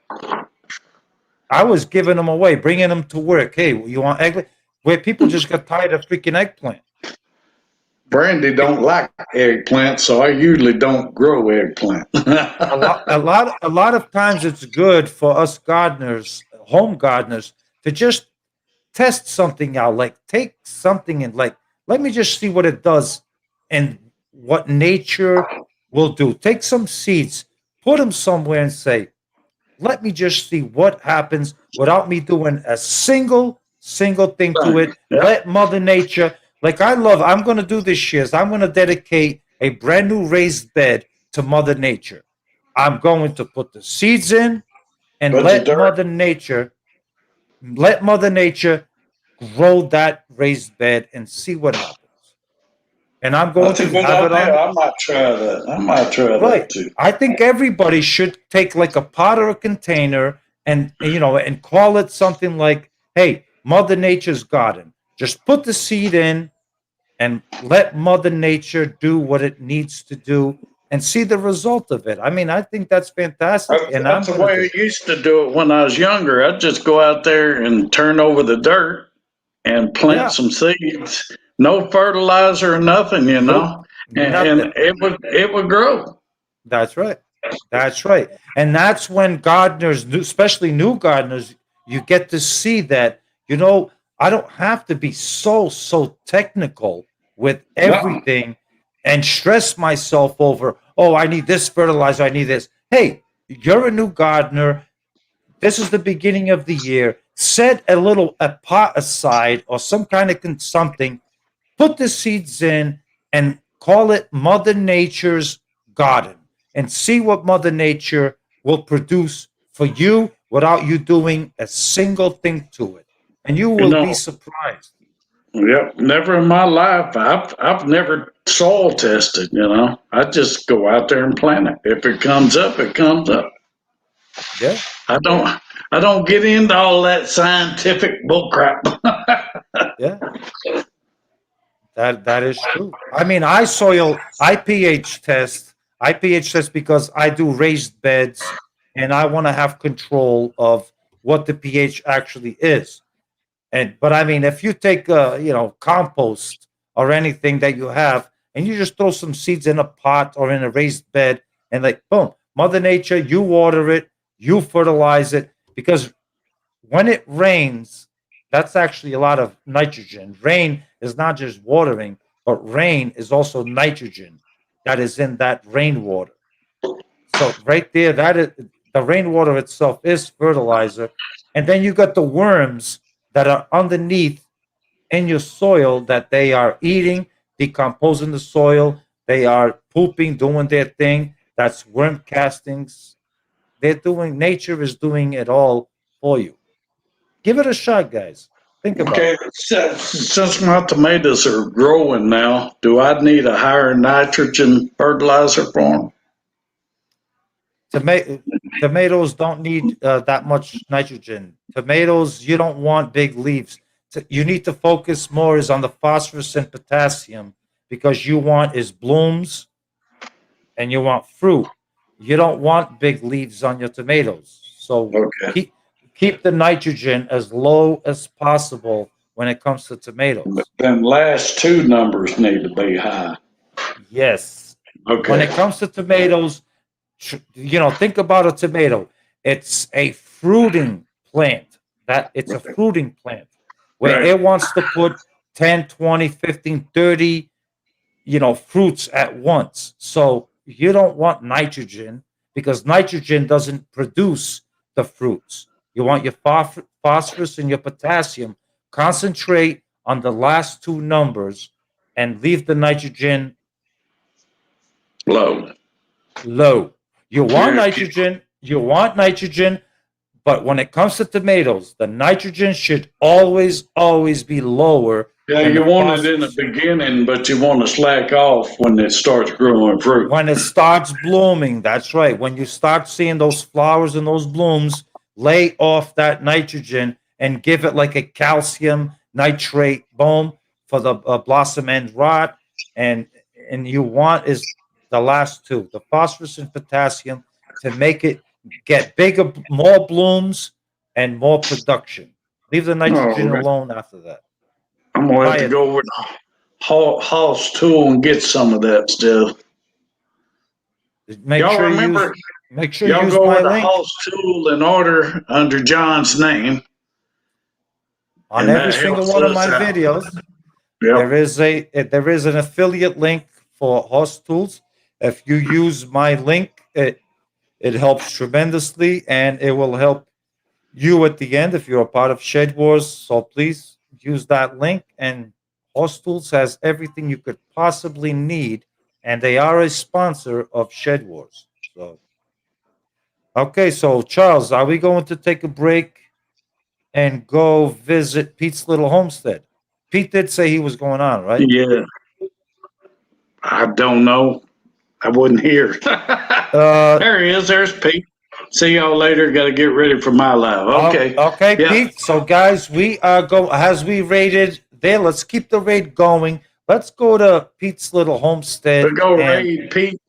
I was giving them away, bringing them to work. Hey, you want eggplant? Where people just got tired of freaking eggplant. Brandy don't like eggplant, so I usually don't grow eggplant. A lot of times it's good for us gardeners, home gardeners, to just test something out. Like take something and like let me just see what it does and what nature will do. Take some seeds, put them somewhere, and say, let me just see what happens without me doing a single thing to it. Yeah. Let Mother Nature, like I'm going to do this year is I'm going to dedicate a brand new raised bed to Mother Nature. I'm going to put the seeds in and Put the dirt. let Mother Nature grow that raised bed and see what happens. And I'm going That's a to good have it idea. on. I might try that. I might try Right. that too. I think everybody should take like a pot or a container and and call it something like, "Hey, Mother Nature's garden." Just put the seed in and let Mother Nature do what it needs to do and see the result of it. I mean, I think that's fantastic, and I'm That's the going to way do I it. used to do it when I was younger. I'd just go out there and turn over the dirt and plant Yeah. some seeds. No fertilizer or nothing, Nope. and Nothing. it would grow. That's right. That's right. And that's when gardeners, especially new gardeners, you get to see that, I don't have to be so technical with No, everything and stress myself over, oh, I need this fertilizer, I need this. Hey, you're a new gardener. This is the beginning of the year. Set a pot aside or some kind of something, put the seeds in and call it Mother Nature's garden and see what Mother Nature will produce for you without you doing a single thing to it. And you you will be know, surprised. yep. Never in my life. I've never soil tested. I just go out there and plant it. If it comes up, it comes up. Yeah, I don't I don't get into all that scientific bullcrap. yeah. That is true. I mean, I pH test because I do raised beds and I want to have control of what the pH actually is. But I mean, if you take compost or anything that you have, and you just throw some seeds in a pot or in a raised bed, and like boom, Mother Nature, you water it, you fertilize it, because when it rains, that's actually a lot of nitrogen. Rain is not just watering, but rain is also nitrogen that is in that rainwater. So right there, that is the rainwater itself is fertilizer, and then you got the worms that are underneath in your soil that they are eating, decomposing the soil. They are pooping, doing their thing. That's worm castings. Nature is doing it all for you. Give it a shot, guys. Think about it. Okay, since my tomatoes are growing now, do I need a higher nitrogen fertilizer for them? Toma- Tomatoes don't need that much nitrogen. Tomatoes, you don't want big leaves. You need to focus more is on the phosphorus and potassium because you want is blooms and you want fruit. You don't want big leaves on your tomatoes. So Okay. keep the nitrogen as low as possible when it comes to But tomatoes. then last two numbers need to be high. Yes. When Okay. it comes to tomatoes, think about a tomato. It's a fruiting plant. That it's a fruiting plant where Right. it wants to put 10, 20, 15, 30, fruits at once. So you don't want nitrogen because nitrogen doesn't produce the fruits. You want your phosphorus and your potassium. Concentrate on the last two numbers and leave the nitrogen Low. low. Yeah. You want nitrogen, but when it comes to tomatoes, the nitrogen should always be lower Yeah, than you the want it in the phosphorus. beginning, but you want to slack off when it starts growing fruit. When it starts blooming, that's right. When you start seeing those flowers and those blooms, lay off that nitrogen and give it like a calcium nitrate boom for the blossom end rot. And you want is the last two, the phosphorus and potassium, to make it get bigger, more blooms and more production. Leave the Oh, nitrogen okay. alone after that. I'm gonna have My to go with advice. Hoss Tool and get some of that stuff. Make Y'all sure remember? you use, make sure you Y'all use go my with the link Hoss Tool and order under John's name, on and every that single helps one of us my out. videos. Yep. There is an affiliate link for Host Tools. If you use my link, it helps tremendously, and it will help you at the end if you're a part of Shed Wars. So please use that link. And Host Tools has everything you could possibly need, and they are a sponsor of Shed Wars. So okay, so Charles, are we going to take a break and go visit Pete's little homestead? Pete did say he was going on, right? Yeah. I don't know. I wasn't here. Uh, There he is. There's Pete. See y'all later. Got to get ready for my live. Okay. Okay, Yeah. Pete. So, guys, we are go as we rated there. Let's keep the raid going. Let's go to Pete's little homestead We'll go and raid Pete.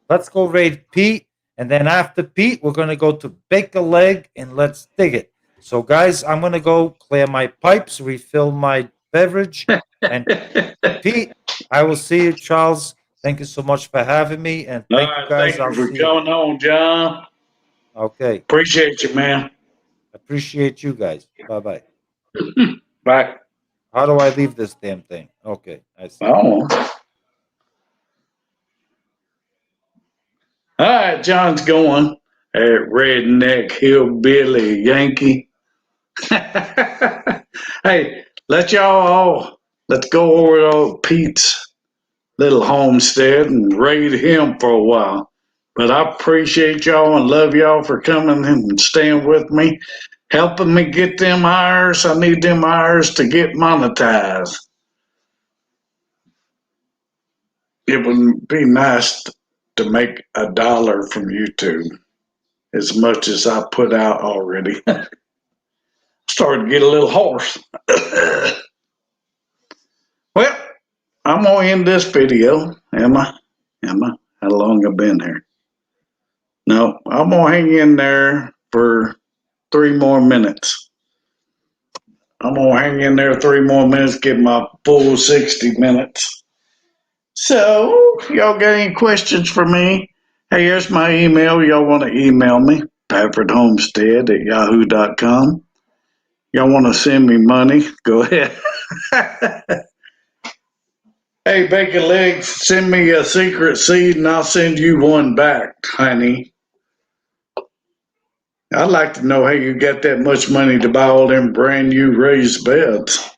let's go raid Pete. And then after Pete, we're gonna go to Bake a Leg and let's dig it. So, guys, I'm gonna go clear my pipes, refill my beverage, and Pete, I will see you, Charles. Thank you so much for having me, and All thank you, right. guys. Thank I'll you for see you. coming on, John. Okay, Appreciate you, man. appreciate you guys. Bye bye. Bye. How do I leave this damn thing? Okay, I see. Oh. All right. John's going. That redneck hillbilly Yankee. Hey, let's go over to old Pete's little homestead and raid him for a while. But I appreciate y'all and love y'all for coming and staying with me, helping me get them hours. I need them hours to get monetized. It would be nice to make $1 from YouTube as much as I put out already. Starting to get a little hoarse. Well, I'm gonna end this video. Am I? How long I been here? No, I'm gonna hang in there for 3 more minutes. I'm gonna hang in there 3 more minutes, get my full 60 minutes. So, y'all got any questions for me? Hey, here's my email. Y'all want to email me? PaffordHomestead@yahoo.com. Y'all want to send me money? Go ahead. Hey, Bacon Legs, send me a secret seed and I'll send you one back, honey. I'd like to know how you got that much money to buy all them brand new raised beds.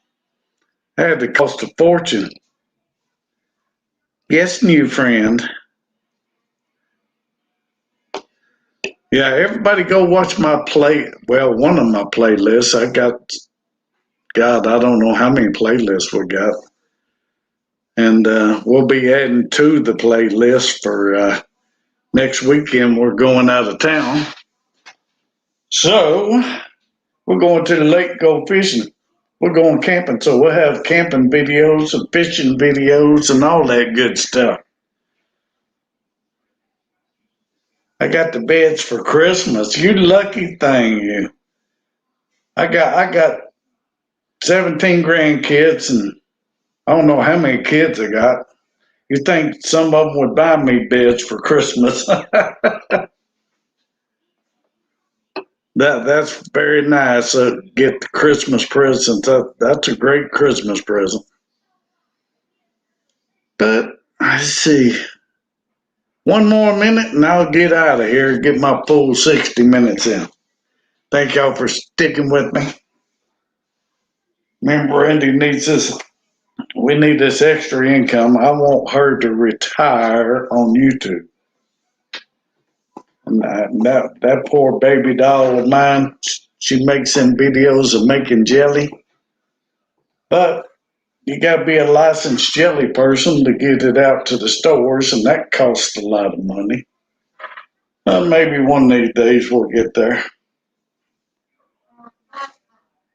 That had to cost a fortune. Yes, new friend. Yeah, everybody go watch my one of my playlists. God, I don't know how many playlists we got. And we'll be adding to the playlist for next weekend. We're going out of town. So, we're going to the lake, go fishing. We're going camping, so we'll have camping videos and fishing videos and all that good stuff. I got the beds for Christmas. You lucky thing, you. I got 17 grandkids, and I don't know how many kids I got. You think some of them would buy me beds for Christmas? That's very nice. Get the Christmas presents. That's a great Christmas present. But I see. One more minute and I'll get out of here and get my full 60 minutes in. Thank y'all for sticking with me. Remember, Randy needs this. We need this extra income. I want her to retire on YouTube. And that poor baby doll of mine, she makes them videos of making jelly. But you got to be a licensed jelly person to get it out to the stores, and that costs a lot of money. Maybe one of these days we'll get there.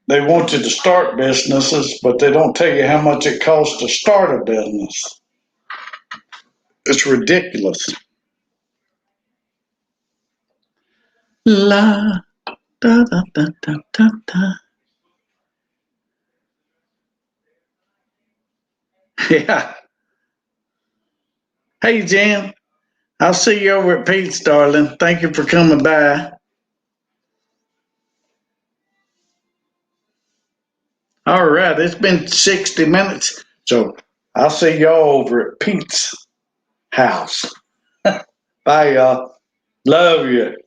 They want you to start businesses, but they don't tell you how much it costs to start a business. It's ridiculous. La da da da da da da. Yeah. Hey, Jan. I'll see you over at Pete's, darling. Thank you for coming by. All right. It's been 60 minutes. So I'll see y'all over at Pete's house. Bye, y'all. Love you.